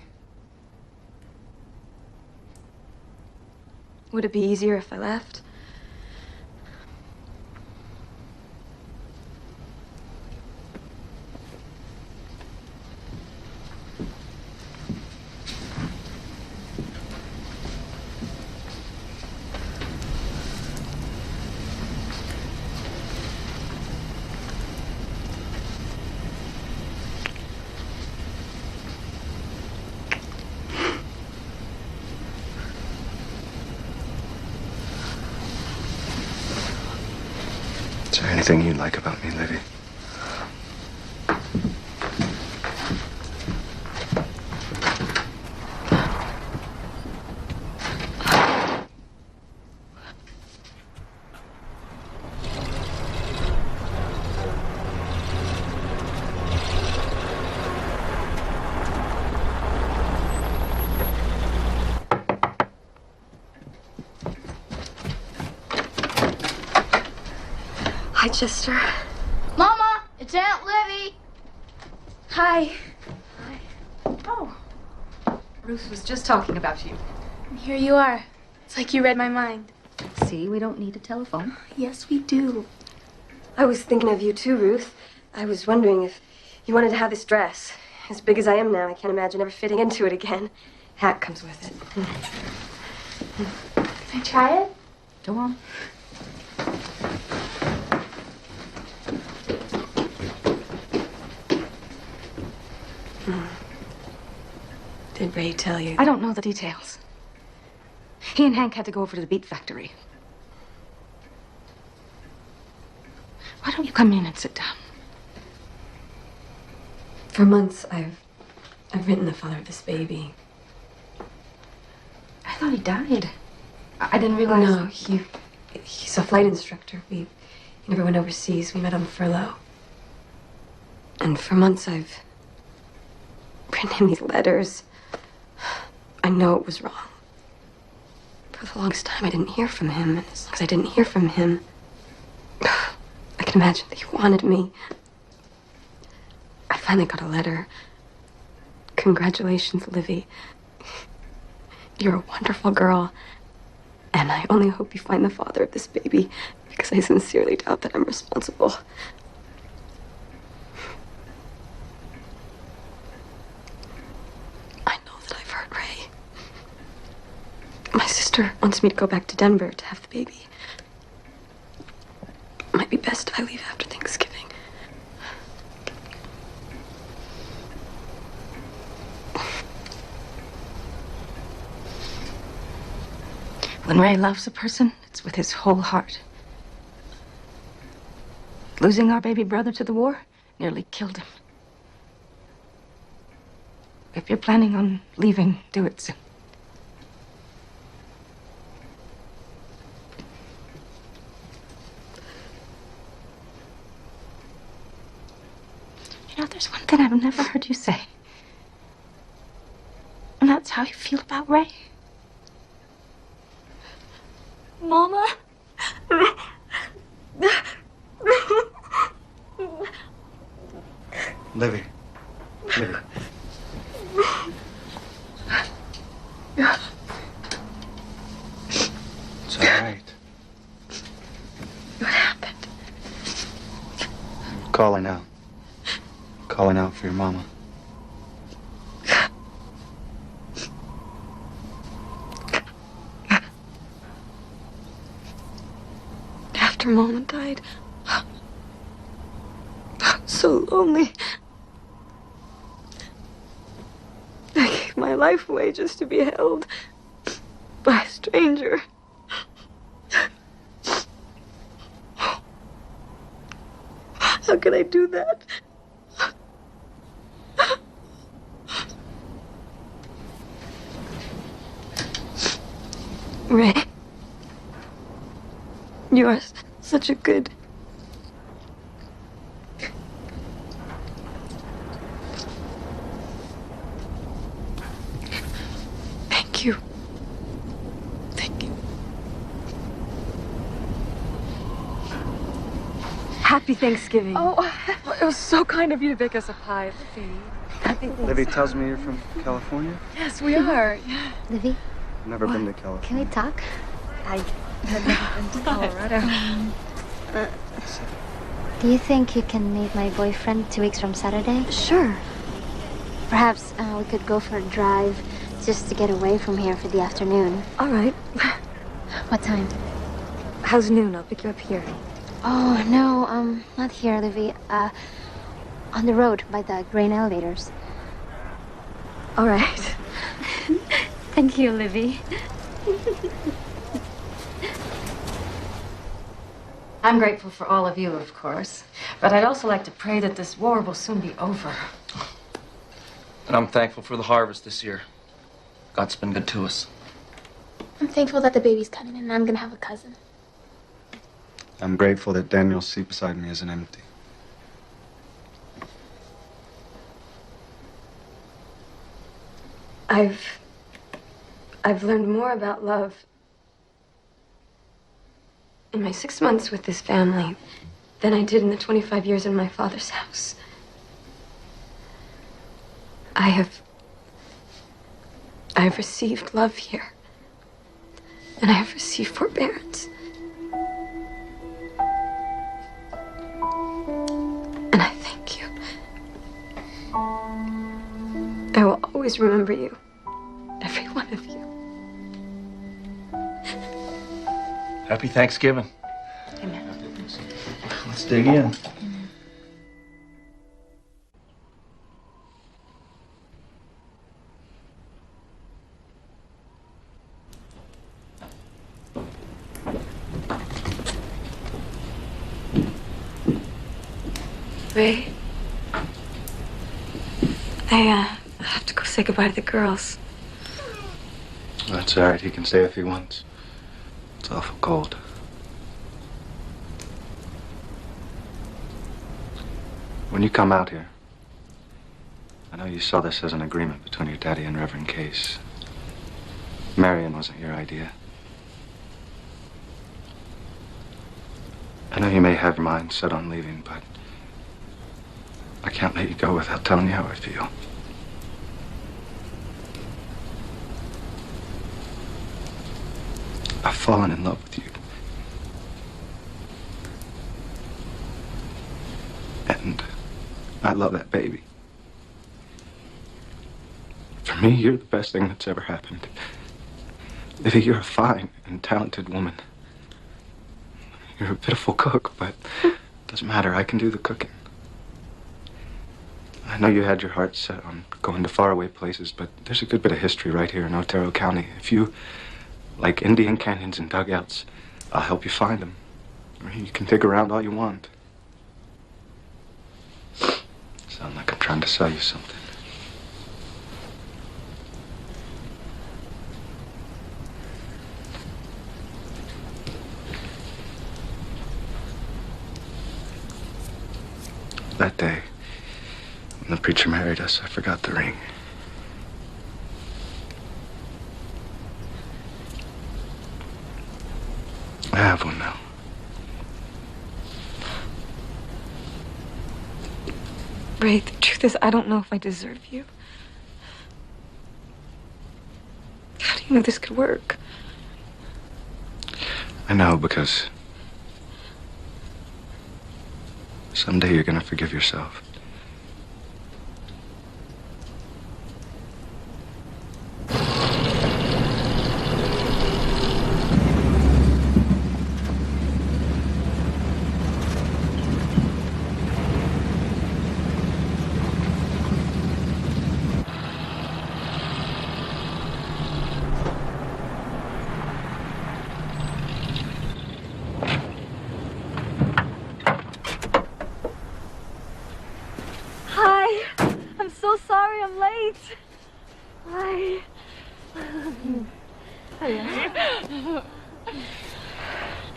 Would it be easier if I left? Is there anything you like about me, Livy? Hi, Chester. Mama, it's Aunt Livy. Hi. Oh, Ruth was just talking about you. here you are. It's like you read my mind. See, we don't need a telephone. Yes, we do. I was thinking of you too, Ruth. I was wondering if you wanted to have this dress. As big as I am now, I can't imagine ever fitting into it again. Hat comes with it. Can I try it? Go on. Did Ray tell you? I don't know the details. He and Hank had to go over to the beet factory. Why don't you come in and sit down? For months, I've written the father of this baby. I thought he died. I didn't realize. No, he's a flight instructor. He never went overseas. We met on furlough. And for months, I've written him these letters. I know it was wrong. For the longest time, I didn't hear from him. And as long as I didn't hear from him, I can imagine that he wanted me. I finally got a letter. Congratulations, Livy. You're a wonderful girl. And I only hope you find the father of this baby, because I sincerely doubt that I'm responsible. I know that I've hurt Ray. My sister wants me to go back to Denver to have the baby. It might be best if I leave after Thanksgiving. When Ray loves a person, it's with his whole heart. Losing our baby brother to the war nearly killed him. If you're planning on leaving, do it soon. You know, there's one thing I've never heard you say. And that's how you feel about Ray. Mama? Livy. Livy. It's all right. calling out. Calling out for your mama. After Mama died, I was so lonely. I gave my life away just to be held by a stranger. How could I do that? Ray, you are such a good... Thank you. Thank you. Happy Thanksgiving. Oh, it was so kind of you to bake us a pie, Livy. Happy Thanksgiving. Livy tells me you're from California? Yes, we are. Yeah. Livy, I've never been to California. can we talk? I've never been to Colorado. Do you think you can meet my boyfriend 2 weeks from Saturday? Sure. Perhaps we could go for a drive just to get away from here for the afternoon. All right. What time? How's noon? I'll pick you up here. Oh, no, not here, Livy. On the road by the grain elevators. All right. Thank you, Livy. I'm grateful for all of you, of course. But I'd also like to pray that this war will soon be over. And I'm thankful for the harvest this year. God's been good to us. I'm thankful that the baby's coming and I'm gonna have a cousin. I'm grateful that Daniel's seat beside me isn't empty. I've learned more about love in my 6 months with this family than I did in the 25 years in my father's house. I have received love here, and I have received forbearance. And I thank you. I will always remember you, every one of you. Happy Thanksgiving. Amen. Let's dig in. Ray, I have to go say goodbye to the girls. That's all right. He can stay if he wants. It's awful cold. When you come out here, I know you saw this as an agreement between your daddy and Reverend Case. Marion wasn't your idea. I know you may have your mind set on leaving, but I can't let you go without telling you how I feel. I've fallen in love with you. And I love that baby. For me, you're the best thing that's ever happened. Livy, you're a fine and talented woman. You're a pitiful cook, but it doesn't matter. I can do the cooking. I know you had your heart set on going to faraway places, but there's a good bit of history right here in Otero County. If you like Indian canyons and dugouts, I'll help you find them. Or you can dig around all you want. Sound like I'm trying to sell you something. That day, when the preacher married us, I forgot the ring. I have one now. Ray, the truth is, I don't know if I deserve you. How do you know this could work? I know because Someday you're gonna forgive yourself.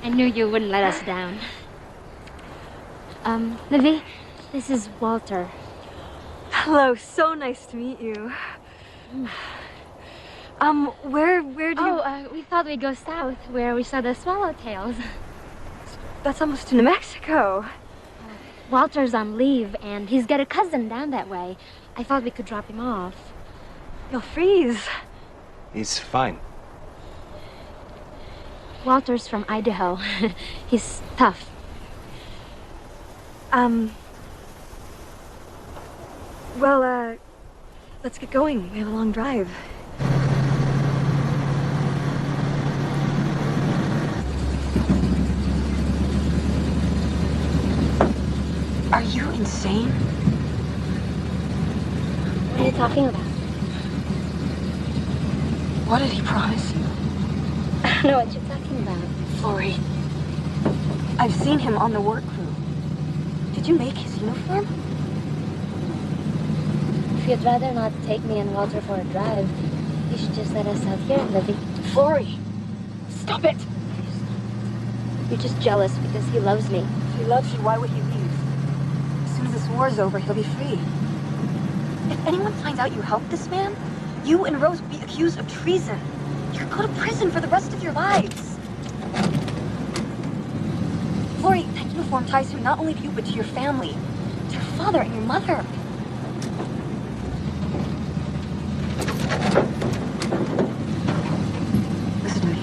I knew you wouldn't let us down. Livy, this is Walter. Hello, so nice to meet you. Where do you... we thought we'd go south, where we saw the swallowtails. That's almost to New Mexico. Walter's on leave, and he's got a cousin down that way. I thought we could drop him off. You'll freeze. He's fine. Walter's from Idaho. He's tough. Well, let's get going. We have a long drive. Are you insane? What are you talking about? What did he promise you? I don't know what you're talking about. Florrie, I've seen him on the work crew. Did you make his uniform? If you'd rather not take me and Walter for a drive, you should just let us out here, Livy. Florrie, stop it! You're just jealous because he loves me. If he loves you, why would he leave? As soon as this war's over, he'll be free. If anyone finds out you helped this man, you and Rose would be accused of treason. You could go to prison for the rest of your lives. Florrie, that uniform ties you not only to you, but to your family. To your father and your mother. Listen to me.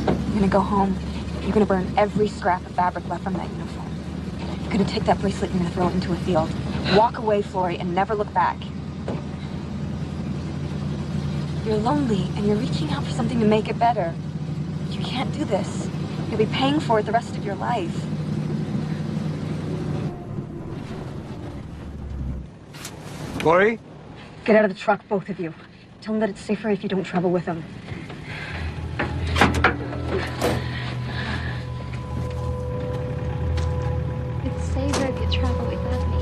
You're gonna go home. You're gonna burn every scrap of fabric left from that uniform. You're gonna take that bracelet and you're gonna throw it into a field. Walk away, Florrie, and never look back. You're lonely, and you're reaching out for something to make it better. But you can't do this. You'll be paying for it the rest of your life. Florrie? Get out of the truck, both of you. Tell him that it's safer if you don't travel with him. It's safer if you travel without me.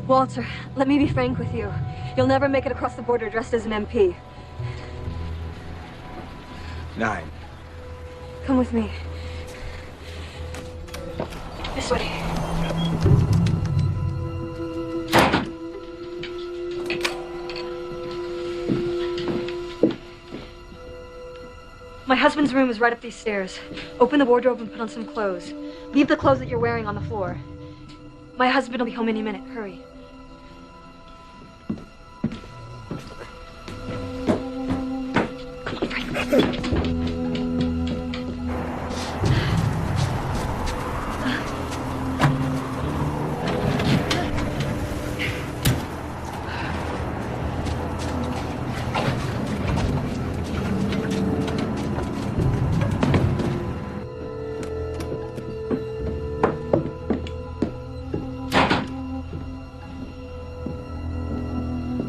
Walter, let me be frank with you. You'll never make it across the border dressed as an MP. 9. Come with me. This way. My husband's room is right up these stairs. Open the wardrobe and put on some clothes. Leave the clothes that you're wearing on the floor. My husband will be home any minute. Hurry.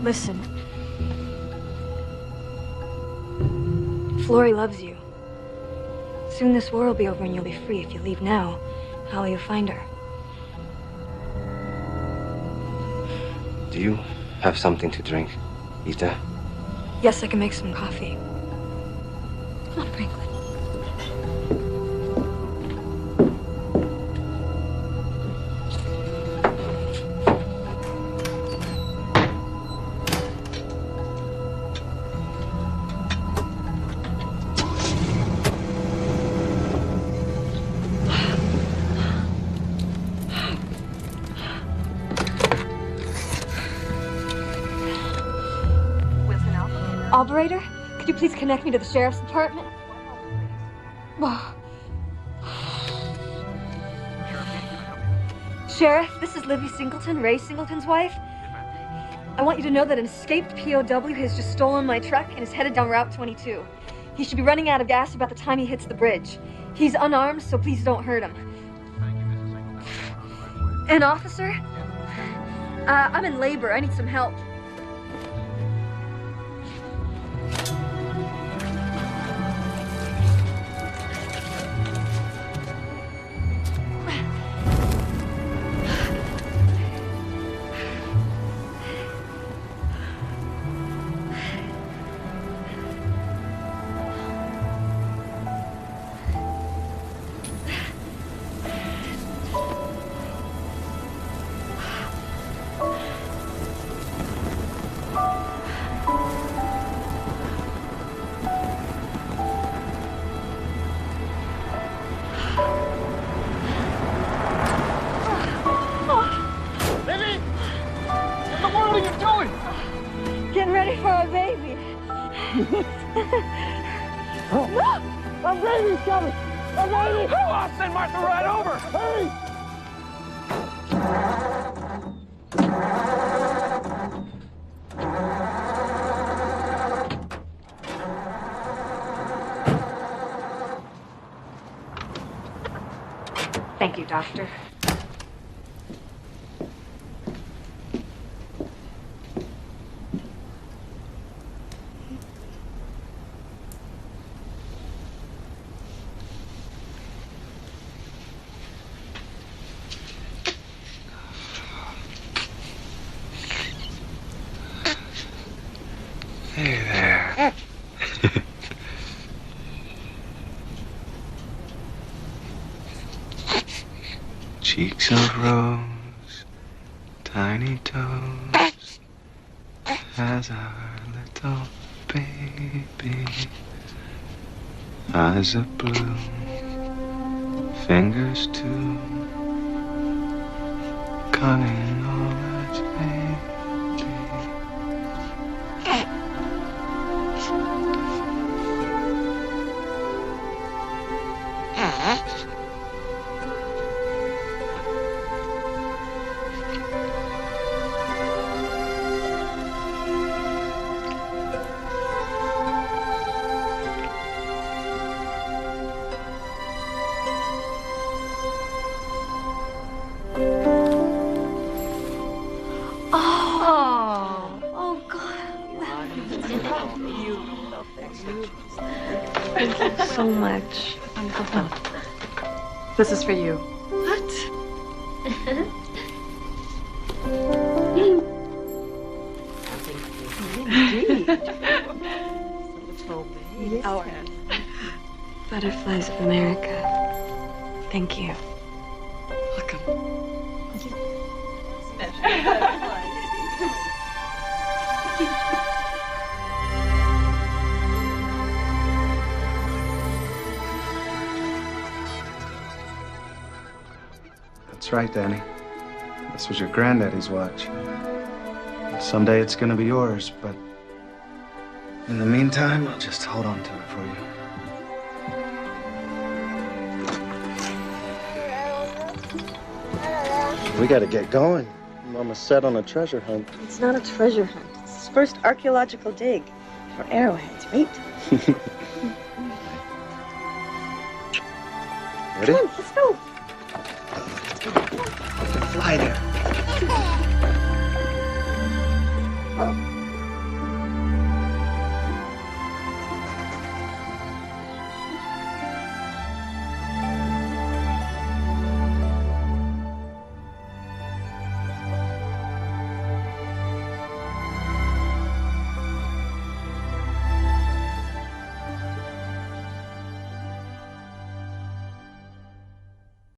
Listen. Florrie loves you. Soon this war will be over and you'll be free. If you leave now, how will you find her? Do you have something to drink, Ita? Yes, I can make some coffee. Come on, Franklin. Operator, could you please connect me to the sheriff's department? Sheriff, this is Livy Singleton, Ray Singleton's wife. I want you to know that an escaped POW has just stolen my truck and is headed down Route 22. He should be running out of gas about the time he hits the bridge. He's unarmed, so please don't hurt him. An officer? I'm in labor. I need some help. My baby's coming! My baby! Oh, I'll send Martha right over! Hurry! Thank you, Doctor. Hey there. Cheeks of rose, tiny toes, as our little baby. Eyes of blue, fingers too, cunning orange baby. Thank you so much. This is for you. What? Our Butterflies of America. Thank you. That's right, Danny. This was your granddaddy's watch. Someday it's gonna be yours, but in the meantime, I'll just hold on to it for you. We gotta get going. Mama's set on a treasure hunt. It's not a treasure hunt. It's his first archaeological dig for arrowheads, right? Ready? Come on, let's go. Fly there.